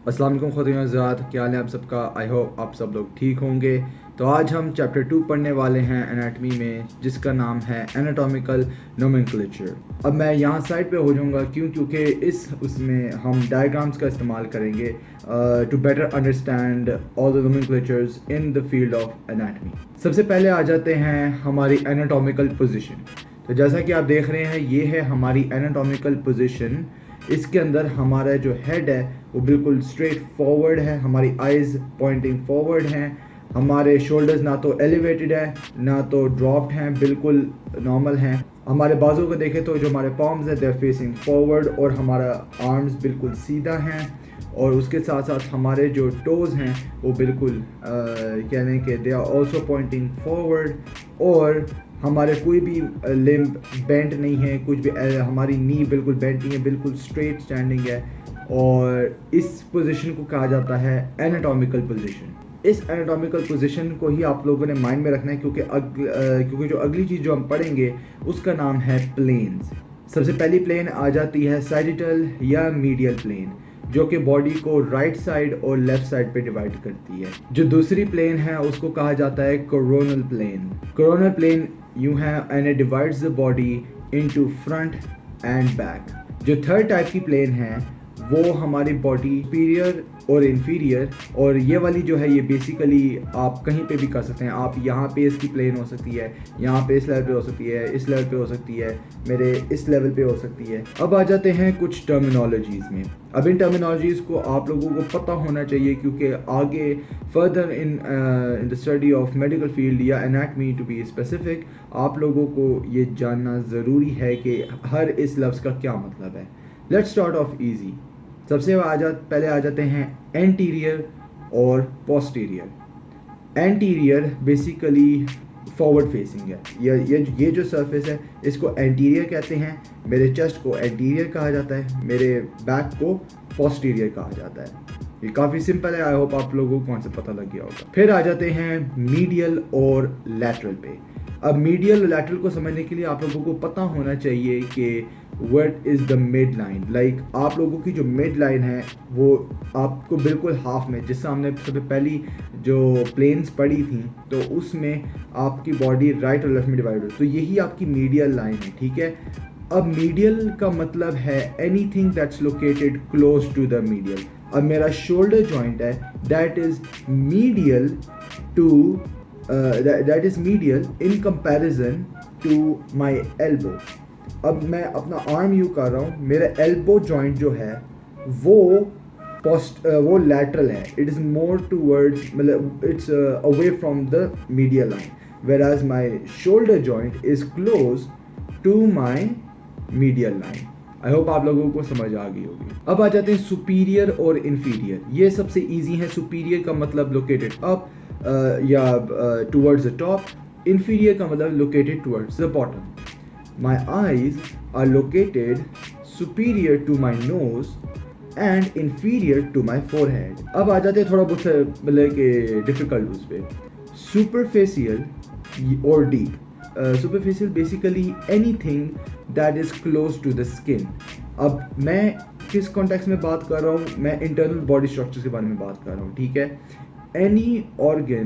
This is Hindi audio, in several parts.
अस्सलाम वालेकुम ख़ुदाम हज़रात, क्या हाल है आप सबका। आई होप आप सब लोग ठीक होंगे। तो आज हम चैप्टर 2 पढ़ने वाले हैं एनाटमी में, जिसका नाम है एनाटॉमिकल नोमेनक्लेचर। अब मैं यहाँ साइड पे हो जाऊँगा क्योंकि उसमें हम डायग्राम्स का इस्तेमाल करेंगे to better understand all the nomenclatures in the field of anatomy. सबसे पहले आ जाते हैं हमारी एनाटॉमिकल पोजीशन। तो जैसा कि आप देख रहे हैं, ये है हमारी एनाटॉमिकल पोजीशन। इसके अंदर हमारा जो हेड है वो बिल्कुल स्ट्रेट फॉरवर्ड है, हमारी आइज़ पॉइंटिंग फॉरवर्ड हैं, हमारे शोल्डर्स ना तो एलिवेटेड है ना तो ड्रॉप्ड हैं, बिल्कुल नॉर्मल हैं। हमारे बाजू को देखें तो जो हमारे पॉम्स हैं दे आर फेसिंग फॉरवर्ड और हमारा आर्म्स बिल्कुल सीधा हैं। और उसके साथ साथ हमारे जो टोज़ हैं वो बिल्कुल कहने के they are also pointing forward. और हमारे कोई भी लिम्ब बेंट नहीं है, कुछ भी हमारी नी बिल्कुल बेंट नहीं है, बिल्कुल स्ट्रेट स्टैंडिंग है। और इस पोजीशन को कहा जाता है एनाटॉमिकल पोजीशन। इस एनाटॉमिकल पोजीशन को ही आप लोगों ने माइंड में रखना है क्योंकि जो अगली चीज़ जो हम पढ़ेंगे उसका नाम है प्लेन्स। सबसे पहली प्लेन आ जाती है सैजिटल या मीडियल प्लेन, जो कि बॉडी को राइट साइड और लेफ्ट साइड पे डिवाइड करती है। जो दूसरी प्लेन है उसको कहा जाता है कोरोनल प्लेन। कोरोनल प्लेन यूं है and it divides the body into front end back. जो थर्ड टाइप की प्लेन है वो हमारी बॉडी सुपीरियर और इन्फीरियर, और ये वाली जो है ये बेसिकली आप कहीं पे भी कर सकते हैं। आप यहाँ पे इसकी प्लेन हो सकती है, यहाँ पे इस लेवल पे हो सकती है, इस लेवल पे हो सकती है, मेरे इस लेवल पे हो सकती है। अब आ जाते हैं कुछ टर्मिनोलॉजीज़ में। अब इन टर्मिनोलॉजीज़ को आप लोगों को पता होना चाहिए क्योंकि आगे further in the study of medical field या एनाटमी टू बी स्पेसिफिक आप लोगों को ये जानना ज़रूरी है कि हर इस लफ्ज़ का क्या मतलब है। Let's start of easy. सबसे पहले आ जाते हैं एंटीरियर और posterior. Anterior basically forward facing है। ये जो सरफेस है इसको एंटीरियर कहते हैं। मेरे चेस्ट को एंटीरियर कहा जाता है, मेरे बैक को पोस्टीरियर कहा जाता है। ये काफ़ी सिंपल है, आई होप आप लोगों को कॉन्सेप्ट पता लग गया होगा। फिर आ जाते हैं मीडियल और लैटरल पे। अब मीडियल और लैटरल को समझने के लिए आप लोगों को पता होना चाहिए कि what is the mid line. Like आप लोगों की जो मिड लाइन है वो आपको बिल्कुल हाफ में, जिससे हमने सबसे पहली जो प्लेन्स पढ़ी थी तो उसमें आपकी बॉडी राइट और लेफ्ट में डिवाइड हो, तो यही आपकी मीडियल लाइन है, ठीक है। अब मीडियल का मतलब है anything that's located close to the medial. अब मेरा शोल्डर जॉइंट है that is medial to that is medial in comparison to my elbow। अब मैं अपना आर्म यू कर रहा हूँ, मेरा एल्बो जॉइंट जो है वो लैटरल है। इट इज़ मोर टूवर्ड्स, मतलब it's away from the medial line, whereas my shoulder joint is close to my medial line। I hope आप लोगों को समझ आ गई होगी। अब आ जाते हैं सुपीरियर और इन्फीरियर। ये सबसे ईजी है। सुपीरियर का मतलब लोकेटेड अप या टूवर्ड्स द टॉप। इन्फीरियर का मतलब located towards the bottom. My eyes are located superior to my nose and inferior to my forehead. अब आ जाते हैं थोड़ा बहुत मतलब कि डिफिकल्ट उस पर। सुपरफेशियल और deep. Superficial basically anything that is close to the skin. अब मैं किस कॉन्टेक्स्ट में बात कर रहा हूँ, मैं इंटरनल बॉडी स्ट्रक्चर्स के बारे में बात कर रहा हूँ, ठीक है। एनी ऑर्गन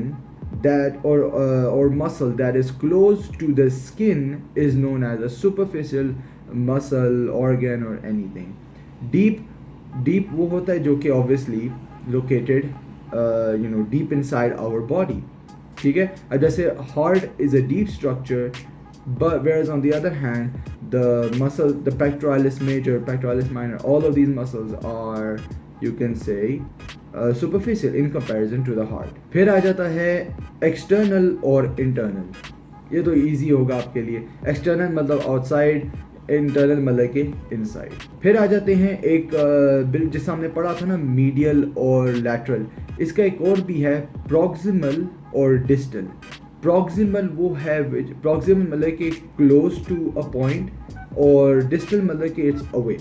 दैट और muscle that is close to the skin is known as a superficial muscle organ और एनीथिंग। डीप वो होता है जो कि obviously located deep inside our body, ठीक है। अब जैसे heart is a deep structure, but whereas on the other hand the muscle, the pectoralis major, pectoralis minor, all of these muscles are, you can say, superficial in comparison to the heart। फिर आ जाता है external और internal। ये तो easy होगा आपके लिए। external मतलब outside, इंटरनल मतलब के इनसाइड। फिर आ जाते हैं एक बिल जिस हमने पढ़ा था ना, मीडियल और लैटरल। इसका एक और भी है, प्रॉक्सिमल और डिस्टल। प्रॉक्सिमल वो है, प्रॉक्सिमल मतलब कि क्लोज टू अ पॉइंट, और डिस्टल मतलब कि इट्स अवे।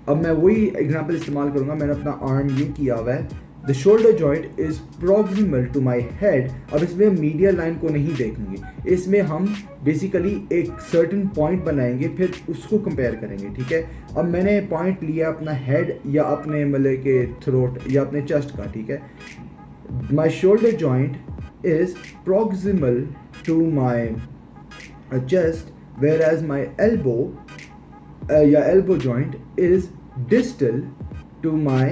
अब मैं वही एग्जांपल इस्तेमाल करूँगा। मैंने अपना आर्म यूँ किया हुआ है, the shoulder joint is proximal to my head. अब इसमें मीडियल लाइन को नहीं देखेंगे, इसमें हम बेसिकली एक सर्टेन पॉइंट बनाएंगे, फिर उसको कंपेयर करेंगे, ठीक है। अब मैंने पॉइंट लिया अपना हेड या अपने मतलब के थ्रोट या अपने चेस्ट का, ठीक है। My shoulder joint is proximal to my chest, whereas my elbow या elbow joint is distal to my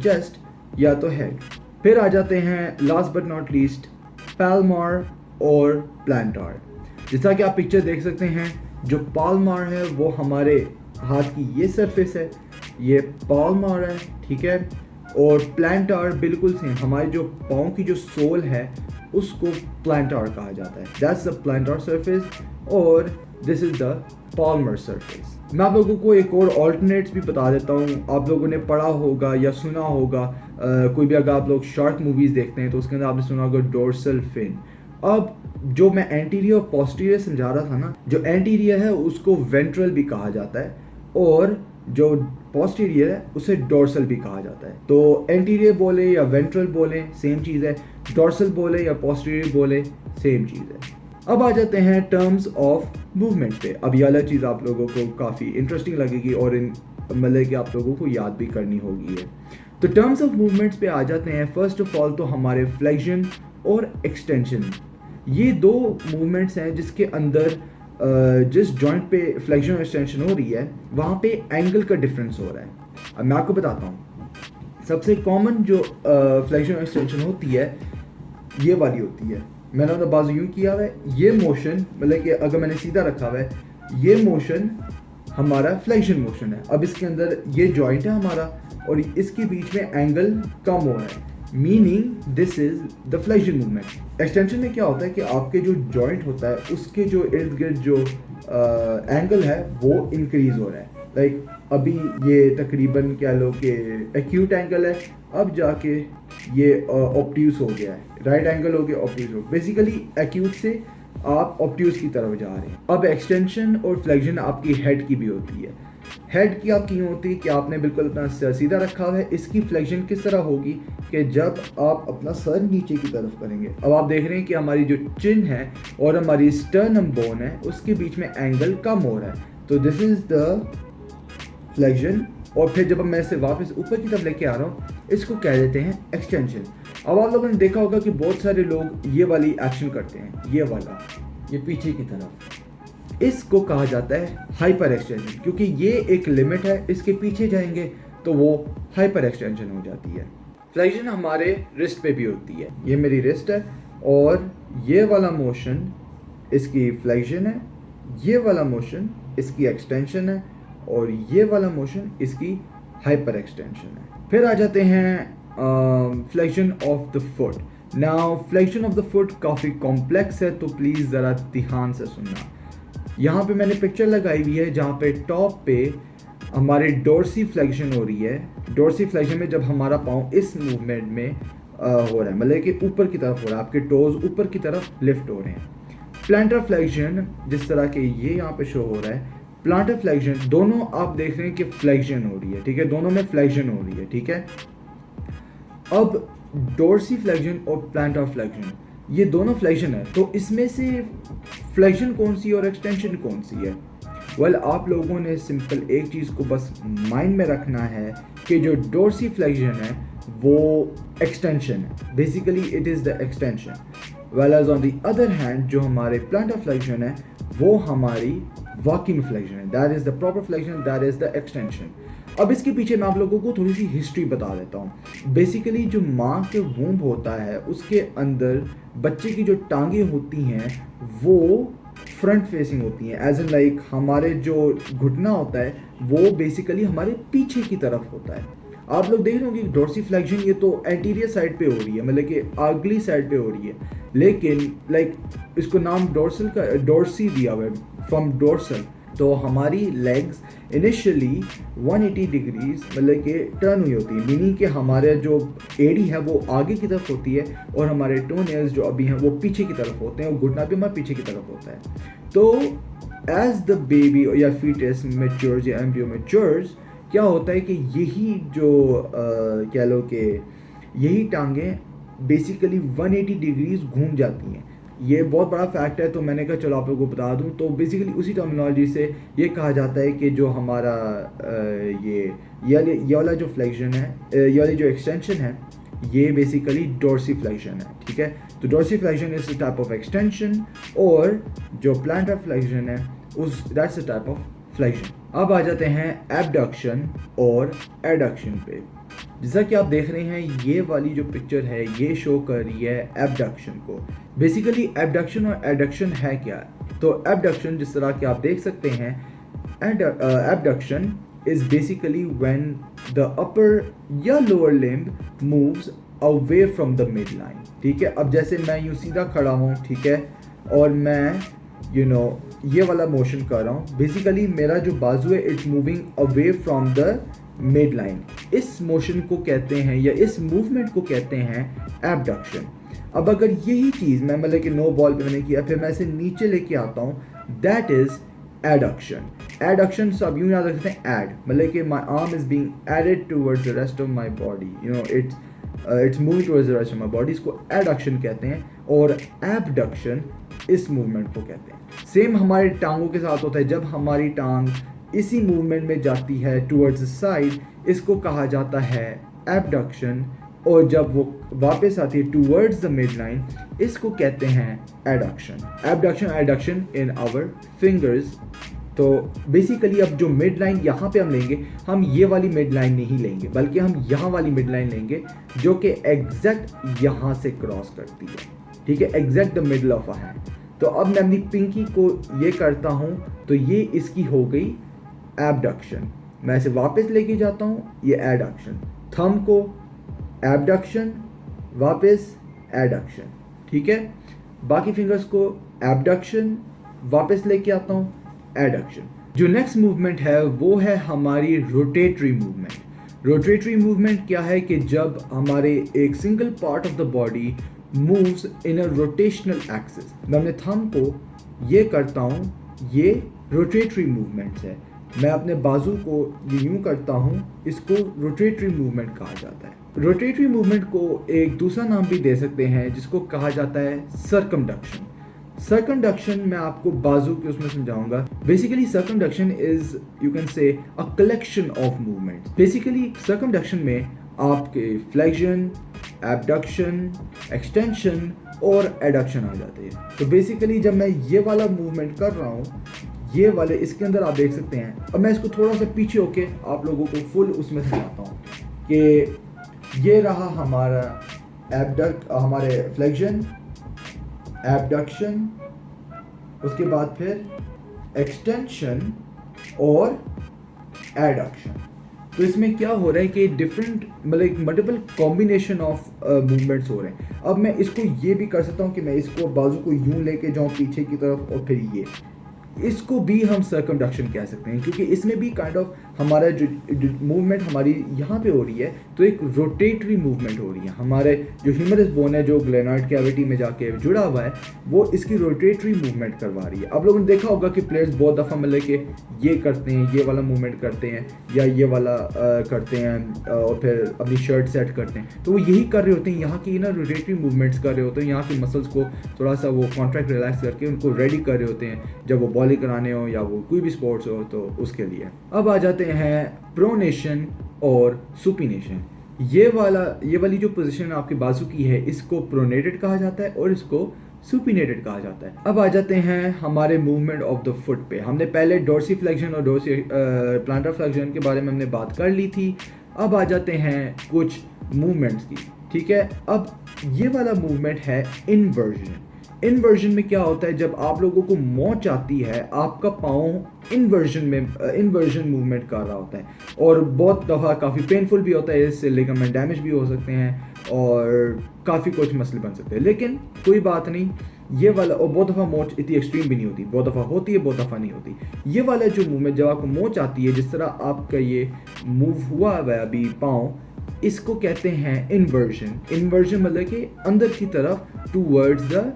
chest या तो head। फिर आ जाते हैं last but not least palmar और plantar। जैसा कि आप पिक्चर देख सकते हैं, जो palmar है वो हमारे हाथ की ये सरफेस है, ये palmar है, ठीक है। और plantar बिल्कुल सेम, हमारे जो पाँव की जो सोल है उसको प्लांटार कहा जाता है। दैट्स द प्लांटार सरफेस और this is the Palmer surface. मैं आप लोगों को एक और ऑल्टरनेट्स भी बता देता हूँ। आप लोगों ने पढ़ा होगा या सुना होगा, कोई भी अगर आप लोग शार्क मूवीज़ देखते हैं तो उसके अंदर आपने सुना होगा डोर्सल फिन। अब जो मैं एंटीरियर और पोस्टीरियर समझा रहा था ना, जो एंटीरियर है उसको वेंट्रल भी कहा जाता है और जो पोस्टीरियर है उसे डोर्सल भी कहा जाता है। तो एंटीरियर बोले या वेंट्रल बोले सेम चीज़ है, डोर्सल बोले या पोस्टीरियर बोले सेम चीज़ है। अब आ जाते हैं टर्म्स ऑफ मूवमेंट पे। अब ये अलग चीज़ आप लोगों को काफ़ी इंटरेस्टिंग लगेगी और इन मतलब कि आप लोगों को याद भी करनी होगी है। तो टर्म्स ऑफ मूवमेंट्स पे आ जाते हैं। फर्स्ट ऑफ ऑल तो हमारे फ्लेक्शन और एक्सटेंशन, ये दो मूवमेंट्स हैं जिसके अंदर जिस जॉइंट पे फ्लेक्शन और एक्सटेंशन हो रही है वहाँ पे एंगल का डिफरेंस हो रहा है। अब मैं आपको बताता हूँ, सबसे कॉमन जो फ्लेक्शन और एक्सटेंशन होती है ये वाली होती है। मैंने तो बाजू यूँ किया हुआ है, ये मोशन मतलब कि अगर मैंने सीधा रखा हुआ है, ये मोशन हमारा फ्लेक्शन मोशन है। अब इसके अंदर ये जॉइंट है हमारा और इसके बीच में एंगल कम हो रहा है, meaning this is the flexion movement. Extension में क्या होता है कि आपके जो जॉइंट होता है उसके जो इर्द गिर्द जो एंगल है वो इंक्रीज हो रहा है। लाइक अभी ये तकरीबन क्या लो कि एक्यूट एंगल है, अब जाके ये ऑब्ट्यूस हो गया है, राइट एंगल हो गया ऑब्ट्यूस हो। बेसिकली एक्यूट से आप ऑब्ट्यूस की तरफ जा रहे हैं। अब एक्सटेंशन और फ्लेक्शन आपकी हेड की भी होती है। हेड की आपकी यूँ होती है कि आपने बिल्कुल अपना सर सीधा रखा हुआ है। इसकी फ्लेक्शन किस तरह होगी कि जब आप अपना सर नीचे की तरफ करेंगे। अब आप देख रहे हैं कि हमारी जो चिन है और हमारी स्टर्नम बोन है उसके बीच में एंगल कम हो रहा है, तो दिस इज द फ्लेक्शन। और फिर जब मैं इसे वापस ऊपर की तरफ लेके आ रहा हूँ इसको कह देते हैं एक्सटेंशन। अब आप लोगों ने देखा होगा कि बहुत सारे लोग ये वाली एक्शन करते हैं, ये वाला, ये पीछे की तरफ, इसको कहा जाता है हाइपर एक्सटेंशन, क्योंकि ये एक लिमिट है, इसके पीछे जाएंगे तो वो हाइपर एक्सटेंशन हो जाती है। फ्लेक्शन हमारे रिस्ट पे भी होती है। ये मेरी रिस्ट है और ये वाला मोशन इसकी फ्लेक्शन है, ये वाला मोशन इसकी एक्सटेंशन है और ये वाला मोशन इसकी हाइपर एक्सटेंशन है। फिर आ जाते हैं flexion of the foot. Now flexion of the foot काफ़ी कॉम्प्लेक्स है, तो प्लीज़ ज़रा ध्यान से सुनना। यहाँ पे मैंने पिक्चर लगाई हुई है जहाँ पे टॉप पे हमारे डोर्सी फ्लेक्शन हो रही है। डोर्सी फ्लेक्शन में जब हमारा पाँव इस मूवमेंट में हो रहा है, मतलब कि ऊपर की तरफ हो रहा है, आपके टोज ऊपर की तरफ लिफ्ट हो रहे हैं। प्लांटर फ्लेक्शन जिस तरह के ये यहाँ पे शो हो रहा है, प्लांटर फ्लेक्शन, दोनों आप देख रहे हैं कि फ्लेक्शन हो रही है, ठीक है, दोनों में फ्लेक्शन हो रही है, ठीक है। अब डोर्सी फ्लेक्शन और प्लांटर फ्लेक्शन ये दोनों फ्लेक्शन है, तो इसमें से फ्लेक्शन कौन सी और एक्सटेंशन कौन सी है? वेल, आप लोगों ने सिंपल एक चीज़ को बस माइंड में रखना है कि जो डोर्सी फ्लेक्शन है वो एक्सटेंशन है, basically it is the extension. Well as on the other hand जो हमारे प्लांटर फ्लेक्शन है वो हमारी वॉकिंग फ्लेक्शन है, that is the proper flexion, that is the extension. अब इसके पीछे मैं आप लोगों को थोड़ी सी हिस्ट्री बता देता हूँ। बेसिकली जो माँ के वूम्ब होता है उसके अंदर बच्चे की जो टांगें होती हैं वो फ्रंट फेसिंग होती हैं, एज एन लाइक हमारे जो घुटना होता है वो बेसिकली हमारे पीछे की तरफ होता है। आप लोग देख रहे होंगे डोर्सी फ्लेक्शन ये तो एंटीरियर साइड पे हो रही है, मतलब कि अगली साइड पे हो रही है, लेकिन लाइक इसको नाम डोर्सल का डोर्सी दिया हुआ है फ्रॉम डोर्सल। तो हमारी लेग्स इनिशियली 180 डिग्रीज मतलब कि टर्न हुई होती है, मीनिंग कि हमारे जो एड़ी है वो आगे की तरफ होती है और हमारे टोनेल्स जो अभी हैं वो पीछे की तरफ होते हैं और घुटना भी हमारे पीछे की तरफ होता है। तो एज द बेबी या फीटस मैच्योर्स या एम्ब्रियो मैच्योर्स, क्या होता है कि यही जो कह लो कि यही टांगें बेसिकली 180 डिग्रीज घूम जाती हैं। ये बहुत बड़ा फैक्ट है, तो मैंने कहा चलो आप लोगों को बता दूं। तो बेसिकली उसी टर्मिनोलॉजी से ये कहा जाता है कि जो हमारा ये वाला जो फ्लेक्शन है, ये वाली जो एक्सटेंशन है, ये बेसिकली डोर्सीफ्लेक्शन है, ठीक है। तो dorsiflexion is a type of extension, और जो प्लांटर फ्लेक्शन है उस that's a type of flexion. अब आ जाते हैं एबडक्शन और एडक्शन पे। जैसा कि आप देख रहे हैं, ये वाली जो पिक्चर है ये शो कर रही है एबडक्शन को। बेसिकली एबडक्शन और एडक्शन है क्या? तो एबडक्शन जिस तरह कि आप देख सकते हैं, abduction is basically when the upper या lower limb moves away from the midline, ठीक है। अब जैसे मैं यूँ सीधा खड़ा हूँ, ठीक है, और मैं ये वाला मोशन कर रहा हूँ, बेसिकली मेरा जो बाजू है it's moving away from the mid line. इस मोशन को कहते हैं या इस मूवमेंट को कहते हैं एबडक्शन। अब अगर यही चीज़ मैं मतलब कि नो बॉल पे मैंने किया, फिर मैं इसे नीचे लेके आता हूँ, दैट इज़ एडक्शन। एडक्शन से आप यूँ याद रख सकते हैं, एड मतलब कि my arm is being added towards the rest of my body, it's moving towards the rest of my body. इसको एडक्शन कहते हैं, और एबडक्शन इस मूवमेंट को कहते हैं। सेम हमारे टांगों के साथ होता है, जब हमारी टांग इसी मूवमेंट में जाती है टूवर्ड्स द साइड, इसको कहा जाता है एबडक्शन, और जब वो वापस आती है टूवर्ड्स द मिड लाइन, इसको कहते हैं adduction. Abduction adduction in our fingers. तो बेसिकली अब जो मिड लाइन यहाँ पे हम लेंगे, हम ये वाली मिड लाइन नहीं लेंगे, बल्कि हम यहाँ वाली मिड लाइन लेंगे जो कि एग्जैक्ट यहाँ से क्रॉस करती है, ठीक है, exact the middle of a hand. तो अब मैं अपनी पिंकी को ये करता हूँ, तो ये इसकी हो गई एबडक्शन। मैं इसे वापस लेके जाता हूँ, ये एडक्शन। थंब को एबडक्शन, वापस एडक्शन, ठीक है। बाकी फिंगर्स को एबडक्शन, वापस लेके आता हूँ, एडक्शन। जो नेक्स्ट मूवमेंट है वो है हमारी रोटेटरी मूवमेंट। रोटेटरी मूवमेंट क्या है कि जब हमारे एक single part of the body moves in a rotational axis. मैं अपने थंब को ये करता हूँ, ये रोटेटरी मूवमेंट्स है। मैं अपने बाजू को यूँ करता हूँ, इसको रोटेटरी मूवमेंट कहा जाता है। रोटेटरी मूवमेंट को एक दूसरा नाम भी दे सकते हैं, जिसको कहा जाता है सर्कमडक्शन। सर्कमडक्शन मैं आपको बाजू के उसमें समझाऊंगा। Basically circumduction is, you can say, a collection of movements. Basically circumduction में आपके फ्लेक्शन, एबडक्शन, एक्सटेंशन और एडक्शन आ जाते हैं। तो बेसिकली जब मैं ये वाला मूवमेंट कर रहा हूँ, ये वाले इसके अंदर आप देख सकते हैं। अब मैं इसको थोड़ा सा पीछे होके आप लोगों को फुल उसमें समझाता हूँ कि ये रहा हमारा हमारे फ्लेक्शन, एबडक्शन, उसके बाद फिर एक्सटेंशन और एडक्शन। तो इसमें क्या हो रहा है कि डिफरेंट मतलब मल्टीपल कॉम्बिनेशन ऑफ मूवमेंट्स हो रहे हैं। अब मैं इसको ये भी कर सकता हूँ कि मैं इसको बाजू को यूं लेके जाऊँ पीछे की तरफ, और फिर ये, इसको भी हम सर्कमडक्शन कह सकते हैं, क्योंकि इसमें भी काइंड ऑफ हमारा जो मूवमेंट हमारी यहाँ पे हो रही है, तो एक रोटेटरी मूवमेंट हो रही है। हमारे जो ह्यूमरस बोन है जो ग्लेनॉइड कैविटी में जाके जुड़ा हुआ है, वो इसकी रोटेटरी मूवमेंट करवा रही है। आप लोगों ने देखा होगा कि प्लेयर्स बहुत दफ़ा मतलब कि ये करते हैं, ये वाला मूवमेंट करते हैं या ये वाला करते हैं, और फिर अपनी शर्ट सेट करते हैं, तो वो यही कर रहे होते हैं, यहाँ की ना रोटेटरी मूवमेंट्स कर रहे होते हैं, यहाँ की मसल्स को थोड़ा सा वो कॉन्ट्रैक्ट रिलैक्स करके उनको रेडी कर रहे होते हैं, जब वो बॉलिंग कराने हो या वो कोई भी स्पोर्ट्स हो तो उसके लिए। अब आ जाते हैं प्रोनेशन और सुपिनेशन। ये वाली जो पोजीशन आपके बाजू की है, इसको प्रोनेटेड कहा जाता है और इसको सुपिनेटेड कहा जाता है। अब आ जाते हैं हमारे मूवमेंट ऑफ द फुट पे। हमने पहले डोर्सीफ्लेक्शन और प्लांटर फ्लेक्शन के बारे में हमने बात कर ली थी। अब आ जाते हैं कुछ मूवमेंट्स की, ठीक है। अब ये वाला मूवमेंट है इन्वर्जन। इन्वर्जन में क्या होता है, जब आप लोगों को मोच आती है, आपका पाँव इन्वर्जन मूवमेंट कर रहा होता है, और बहुत दफ़ा काफ़ी पेनफुल भी होता है, इससे लिगामेंट डैमेज भी हो सकते हैं और काफ़ी कुछ मसले बन सकते हैं। लेकिन कोई बात नहीं, ये वाला, और बहुत दफ़ा मोच इतनी एक्सट्रीम भी नहीं होती, बहुत दफ़ा होती है, बहुत दफ़ा नहीं होती। ये वाला जो मूवमेंट जब आपको मोच आती है, जिस तरह आपका ये मूव हुआ है अभी पाँव, इसको कहते हैं इन्वर्जन। इन्वर्जन मतलब कि अंदर की तरफ towards the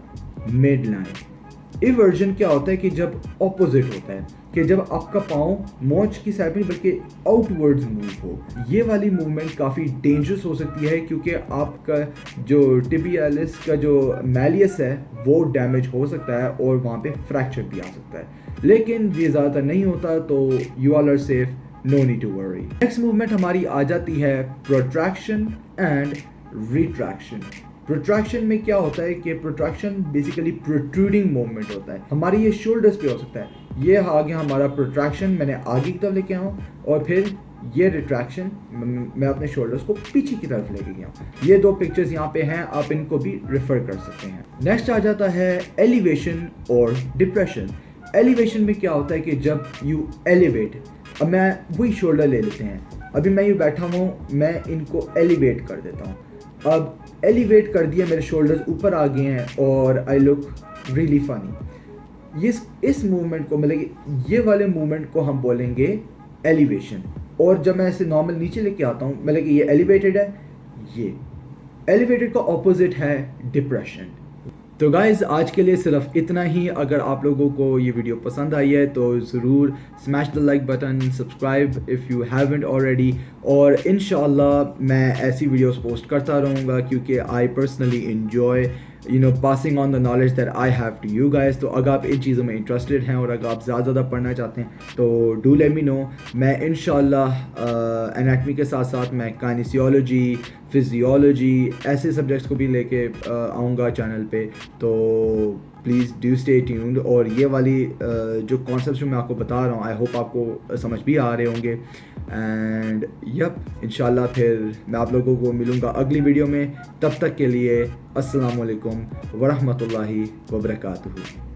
mid line. Eversion क्या होता है कि जब ऑपोजिट होता है, कि जब आपका पाँव मोच की साइड में बल्कि आउटवर्ड्स मूव हो। ये वाली मूवमेंट काफ़ी डेंजरस हो सकती है क्योंकि आपका जो टिबियालिस का जो मैलियस है वो डैमेज हो सकता है और वहाँ पे फ्रैक्चर भी आ सकता है, लेकिन ये ज़्यादातर नहीं होता, तो you all are safe, no need to worry. Next movement हमारी आ जाती है प्रोट्रैक्शन एंड रिट्रैक्शन। प्रोट्रैक्शन में क्या होता है कि प्रोट्रैक्शन बेसिकली प्रोट्रूडिंग मूवमेंट होता है। हमारी ये शोल्डर्स पे हो सकता है। ये आ गया हमारा प्रोट्रैक्शन, मैंने आगे की तरफ लेके आऊँ, और फिर ये रिट्रैक्शन, मैं अपने शोल्डर्स को पीछे की तरफ लेके गया हूँ। ये दो पिक्चर्स यहाँ पे हैं, आप इनको भी रेफर कर सकते हैं। नेक्स्ट आ जाता है एलिवेशन और डिप्रेशन। एलिवेशन में क्या होता है कि जब यू एलिवेट, अब मैं वही शोल्डर ले लेते हैं, अभी मैं यूँ बैठा हूँ, मैं इनको एलिवेट कर देता हूँ। अब एलिवेट कर दिया, मेरे शोल्डर्स ऊपर आ गए हैं और आई लुक रियली फनी। इस मूवमेंट को, मतलब कि ये वाले मूवमेंट को हम बोलेंगे एलिवेशन। और जब मैं इसे नॉर्मल नीचे लेके आता हूँ, मतलब कि ये एलिवेटेड है, ये एलिवेटेड का ऑपोजिट है डिप्रेशन। तो गाइज़ आज के लिए सिर्फ इतना ही। अगर आप लोगों को ये वीडियो पसंद आई है तो ज़रूर smash the like button, subscribe if you haven't already, और इंशाल्लाह मैं ऐसी वीडियोस पोस्ट करता रहूँगा क्योंकि I personally enjoy passing on the knowledge that I have to you guys. तो अगर आप इन चीज़ों में इंटरेस्टेड हैं और अगर आप ज़्यादा पढ़ना चाहते हैं तो डू लेट मी नो। मैं इंशाल्लाह एनाटमी के साथ साथ मैं काइनेसियोलॉजी, फिजियोलॉजी, ऐसे सब्जेक्ट्स को भी लेके आऊँगा चैनल पे, तो प्लीज़ डू स्टे ट्यून्ड। और ये वाली जो कॉन्सेप्ट्स मैं आपको बता रहा हूँ, आई होप आपको समझ भी आ रहे होंगे। एंड इंशाल्लाह फिर मैं आप लोगों को मिलूँगा अगली वीडियो में। तब तक के लिए अस्सलाम वालेकुम वरहमतुल्लाहि वबरकातुहू।